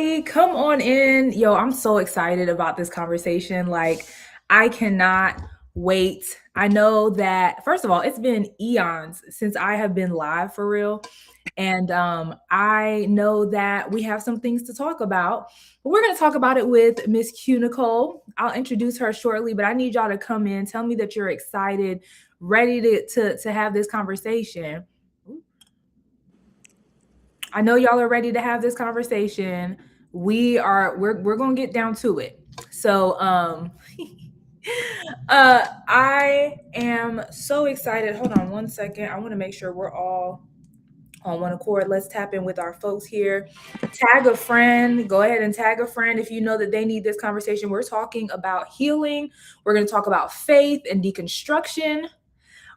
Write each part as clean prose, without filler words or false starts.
everybody. Come on in. Yo, I'm so excited about this conversation. Like, I cannot wait. I know that, first of all, it's been eons since I have been live for real. And I know that we have some things to talk about. But we're going to talk about it with Miss Q Nicole. I'll introduce her shortly, but I need y'all to come in. Tell me that you're excited, ready to have this conversation. I know y'all are ready to have this conversation. We're gonna get down to it. So I am so excited. Hold on one second. I want to make sure we're all on one accord. Let's tap in with our folks here. Tag a friend. Go ahead and tag a friend if you know that they need this conversation. We're talking about healing. We're going to talk about faith and deconstruction.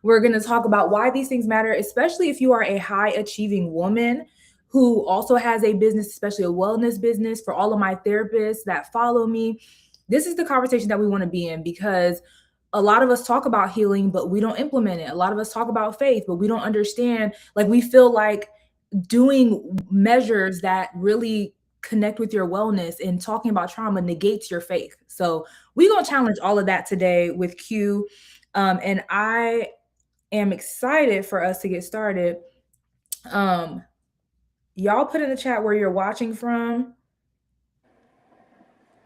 We're going to talk about why these things matter, especially if you are a high achieving woman who also has a business, especially a wellness business. For all of my therapists that follow me, this is the conversation that we want to be in, because a lot of us talk about healing, but we don't implement it. A lot of us talk about faith, but we don't understand. Like, we feel like doing measures that really connect with your wellness and talking about trauma negates your faith. So we're going to challenge all of that today with Q. And I am excited for us to get started. Um, y'all put in the chat where you're watching from.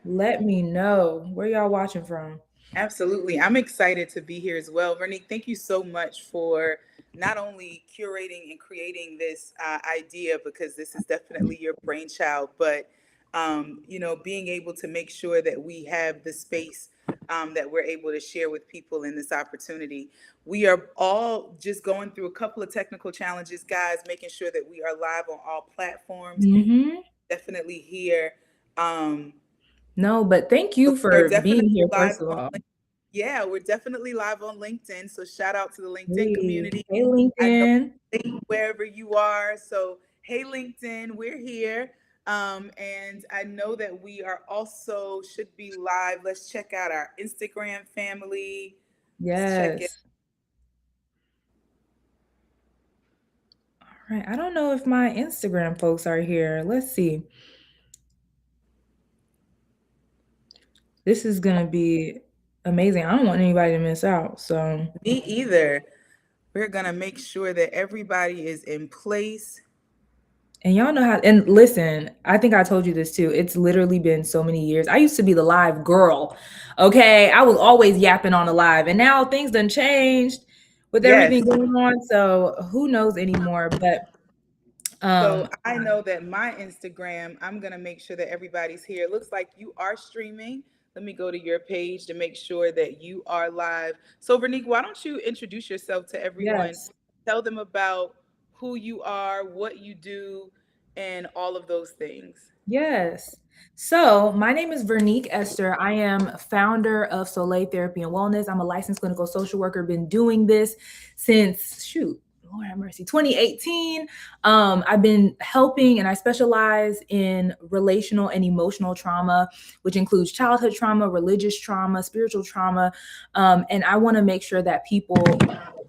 Let me know where y'all watching from. Absolutely. I'm excited to be here as well. Vernique, thank you so much for not only curating and creating this idea, because this is definitely your brainchild, but being able to make sure that we have the space that we're able to share with people in this opportunity. We are all just going through a couple of technical challenges, guys, making sure that we are live on all platforms. Mm-hmm. Definitely here. Um, No, but thank you we're for being definitely here, live first of on all. Yeah, we're definitely live on LinkedIn. So shout out to the LinkedIn Hey, community. hey, I know LinkedIn. wherever you are. So hey, LinkedIn, we're here. And I know that we are also should be live. Let's check out our Instagram family. Let's check it. Yes. All right. I don't know if my Instagram folks are here. Let's see. This is gonna be amazing. I don't want anybody to miss out. So, Me either. We're gonna make sure that everybody is in place. and y'all know how, and listen, I think I told you this too. It's literally been so many years. I used to be the live girl. Okay. I was always yapping on the live, and now things done changed with everything Yes. going on. So who knows anymore? But So um I know that my Instagram, I'm going to make sure that everybody's here. It looks like you are streaming. Let me go to your page to make sure that you are live. So, Vernique, why don't you introduce yourself to everyone? yes. Tell them about who you are, what you do, and all of those things. Yes. So, my name is Vernique Esther. I am founder of Soleil Therapy and Wellness. I'm a licensed clinical social worker. Been doing this since, shoot, Lord have mercy, 2018. I've been helping, and I specialize in relational and emotional trauma, which includes childhood trauma, religious trauma, spiritual trauma. And I want to make sure that people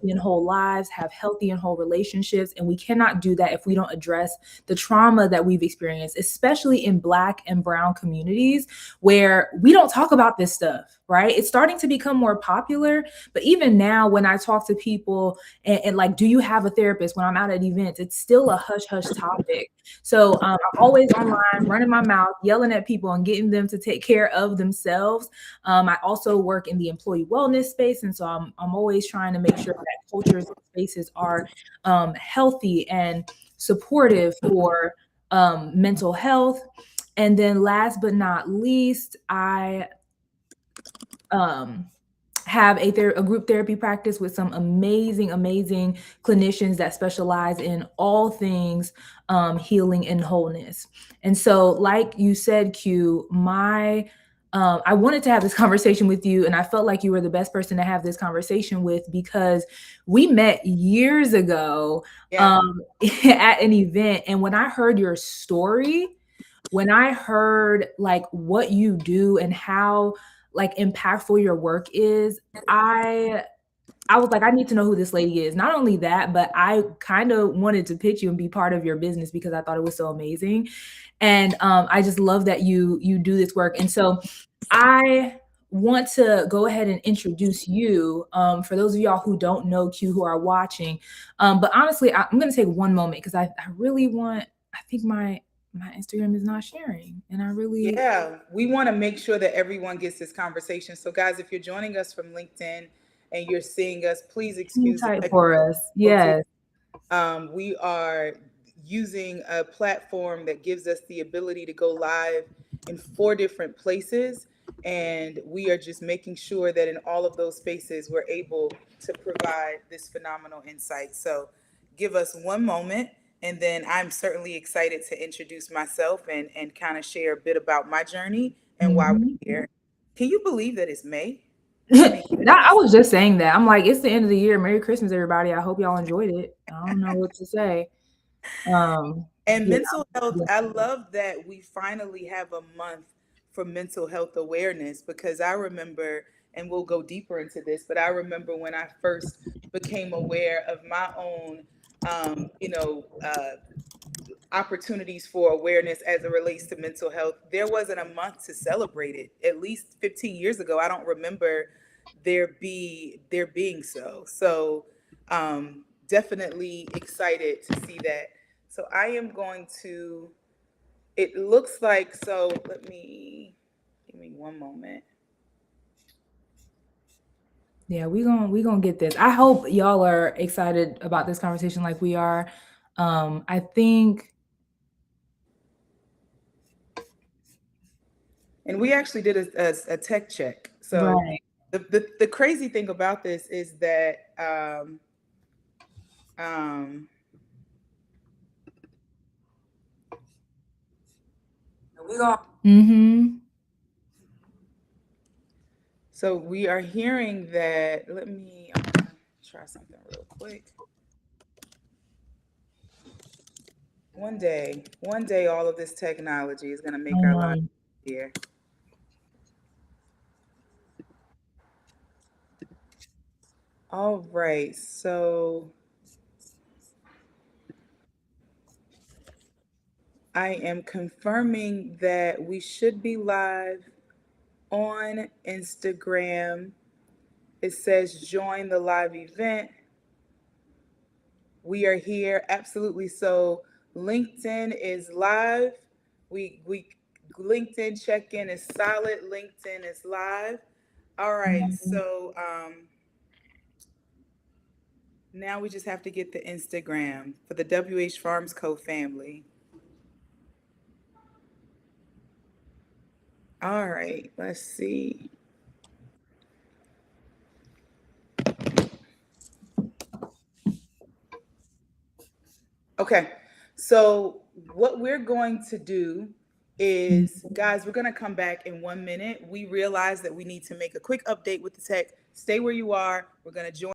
in whole lives have healthy and whole relationships. And we cannot do that if we don't address the trauma that we've experienced, especially in Black and Brown communities where we don't talk about this stuff, right? It's starting to become more popular. But even now, when I talk to people and like, do you have a therapist? When I'm out at events, it's still a hush hush topic. So I'm always online, running my mouth, yelling at people and getting them to take care of themselves. I also work in the employee wellness space. And so I'm always trying to make sure that cultures and spaces are healthy and supportive for mental health. And then last but not least, I um, have a group therapy practice with some amazing clinicians that specialize in all things healing and wholeness. And so, like you said, Q, I wanted to have this conversation with you, and I felt like you were the best person to have this conversation with, because we met years ago Yeah. at an event. And when I heard your story, when I heard like what you do and how like impactful your work is, I I was like, I need to know who this lady is. Not only that, but I kind of wanted to pitch you and be part of your business because I thought it was so amazing. And I just love that you do this work. And so I want to go ahead and introduce you for those of y'all who don't know Q who are watching. But honestly, I'm going to take one moment because I really want. I think my Instagram is not sharing, and I really Yeah, we want to make sure that everyone gets this conversation. So, guys, if you're joining us from LinkedIn and you're seeing us, please hang excuse the tight technical for us. difficulties. Yes. We are using a platform that gives us the ability to go live in 4 different places. And we are just making sure that in all of those spaces, we're able to provide this phenomenal insight. So give us one moment. And then I'm certainly excited to introduce myself and kind of share a bit about my journey and why we're Mhm. here. Can you believe that it's May? I mean, I goodness. was just saying that. I'm like, it's the end of the year. Merry Christmas, everybody. I hope y'all enjoyed it. I don't know what to say. Um, And yeah, mental health, yeah, I love that we finally have a month for mental health awareness because I remember, and we'll go deeper into this, but I remember when I first became aware of my own, opportunities for awareness as it relates to mental health. There wasn't a month to celebrate it. At least 15 years ago, I don't remember there being so. So definitely excited to see that. So I am going to. It looks like so. Let me give me one moment. yeah. We gonna get this. I hope y'all are excited about this conversation like we are. I think And we actually did a tech check. So right. the crazy thing about this is that um, We gonna. Mm-hmm. so we are hearing that. I'm gonna try something real quick. One day, all of this technology is gonna make our lives easier. All right, so I am confirming that we should be live on Instagram. It says join the live event. We are here, absolutely. So LinkedIn is live. We LinkedIn check-in is solid. LinkedIn is live. All right. So now we just have to get the Instagram for the WH Farms Co family. All right. Let's see. Okay. So what we're going to do is, guys, we're going to come back in 1 minute. We realize that we need to make a quick update with the tech. Stay where you are. We're going to join